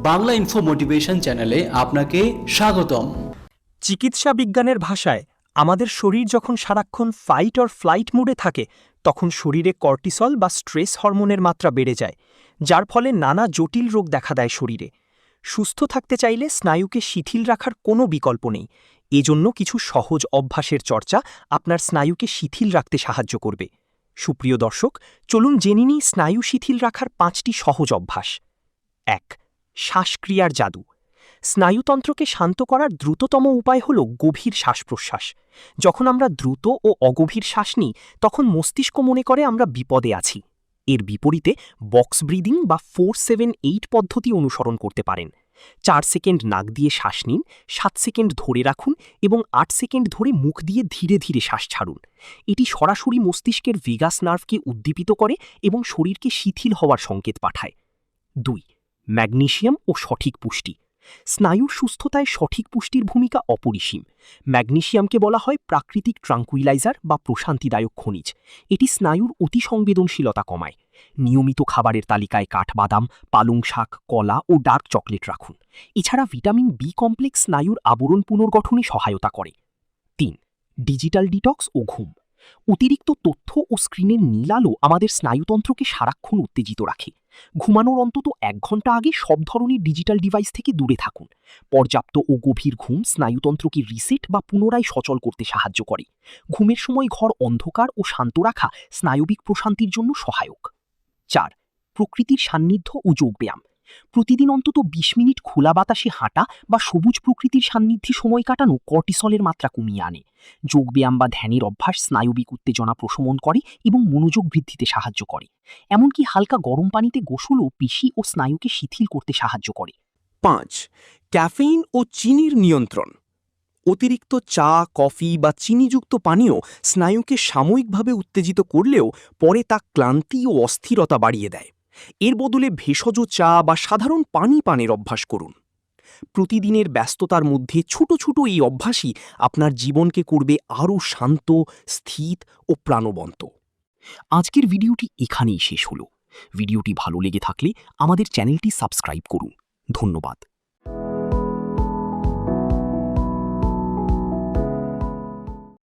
Bangla info motivation চ্যানেলে আপনাকে স্বাগতম। চিকিৎসা বিজ্ঞানের ভাষায় আমাদের শরীর যখন সারাক্ষণ ফাইট অর ফ্লাইট মুডে থাকে তখন শরীরে কর্টিসল বা স্ট্রেস হরমোনের মাত্রা বেড়ে যায়, যার ফলে নানা জটিল রোগ দেখা দেয় শরীরে। সুস্থ থাকতে চাইলে স্নায়ুকে শিথিল রাখার কোনো বিকল্প নেই। এজন্য কিছু সহজ অভ্যাসের চর্চা আপনার স্নায়ুকে শিথিল রাখতে সাহায্য করবে। সুপ্রিয় দর্শক, চলুন জেনে নিই স্নায়ু শিথিল রাখার 5টি সহজ অভ্যাস। 1. শ্বাসক্রিয়ার জাদু। স্নায়ুতন্ত্রকে শান্ত করার দ্রুততম উপায় হল গভীর শ্বাস প্রশ্বাস। যখন আমরা দ্রুত ও অগভীর শ্বাস নিই তখন মস্তিষ্ক মনে করে আমরা বিপদে আছি। এর বিপরীতে বক্স ব্রিদিং বা 4-7-8 পদ্ধতি অনুসরণ করতে পারেন। 4 সেকেন্ড নাক দিয়ে শ্বাস নিন, 7 সেকেন্ড ধরে রাখুন এবং 8 সেকেন্ড ধরে মুখ দিয়ে ধীরে ধীরে শ্বাস ছাড়ুন। এটি সরাসরি মস্তিষ্কের ভেগাস নার্ভকে উদ্দীপিত করে এবং শরীরকে শিথিল হওয়ার সংকেত পাঠায়। 2. ম্যাগনেসিয়াম ও সঠিক পুষ্টি। স্নায়ুর সুস্থতায় সঠিক পুষ্টির ভূমিকা অপরিসীম। ম্যাগনেসিয়ামকে বলা হয় প্রাকৃতিক ট্রাঙ্কুইলাইজার বা প্রশান্তিদায়ক খনিজ। এটি স্নায়ুর অতিসংবেদনশীলতা কমায়। নিয়মিত খাবারের তালিকায় কাঠবাদাম, পালং শাক, কলা ও ডার্ক চকলেট রাখুন। এছাড়া ভিটামিন বি কমপ্লেক্স স্নায়ুর আবরণ পুনর্গঠনে সহায়তা করে। 3. ডিজিটাল ডিটক্স ও ঘুম। অতিরিক্ত তথ্য ও স্ক্রিনের নীল আলো আমাদের স্নায়ুতন্ত্রকে সারাক্ষণ উত্তেজিত রাখে। ঘুমানোর অন্তত 1 ঘন্টা আগে সব ধরনের ডিজিটাল ডিভাইস থেকে দূরে থাকুন। পর্যাপ্ত ও গভীর ঘুম স্নায়ুতন্ত্রকে রিসেট বা পুনরায় সচল করতে সাহায্য করে। ঘুমের সময় ঘর অন্ধকার ও শান্ত রাখা স্নায়বিক প্রশান্তির জন্য সহায়ক। 4. প্রকৃতির সান্নিধ্য ও যোগব্যায়াম। প্রতিদিন অন্তত 20 মিনিট খোলা বাতাসে হাঁটা বা সবুজ প্রকৃতির সান্নিধ্যে সময় কাটানো কর্টিসলের মাত্রা কমিয়ে আনে। যোগব্যায়াম বা ধ্যানের অভ্যাস স্নায়বিক উত্তেজনা প্রশমন করে এবং মনোযোগ বৃদ্ধিতে সাহায্য করে। এমনকি হালকা গরম পানিতে গোসলও পেশি ও স্নায়ুকে শিথিল করতে সাহায্য করে। 5. ক্যাফেইন ও চিনির নিয়ন্ত্রণ। অতিরিক্ত চা, কফি বা চিনিযুক্ত পানীয় স্নায়ুকে সাময়িকভাবে উত্তেজিত করলেও পরে তা ক্লান্তি ও অস্থিরতা বাড়িয়ে দেয়। এর বদলে ভেষজ চা বা সাধারণ পানি পানের অভ্যাস করুন। প্রতিদিনের ব্যস্ততার মধ্যে ছোট ছোট এই অভ্যাসই আপনার জীবনকে করবে আরও শান্ত, স্থির ও প্রাণবন্ত। আজকের ভিডিওটি এখানেই শেষ হলো। ভিডিওটি ভালো লেগে থাকলে আমাদের চ্যানেলটি সাবস্ক্রাইব করুন। ধন্যবাদ।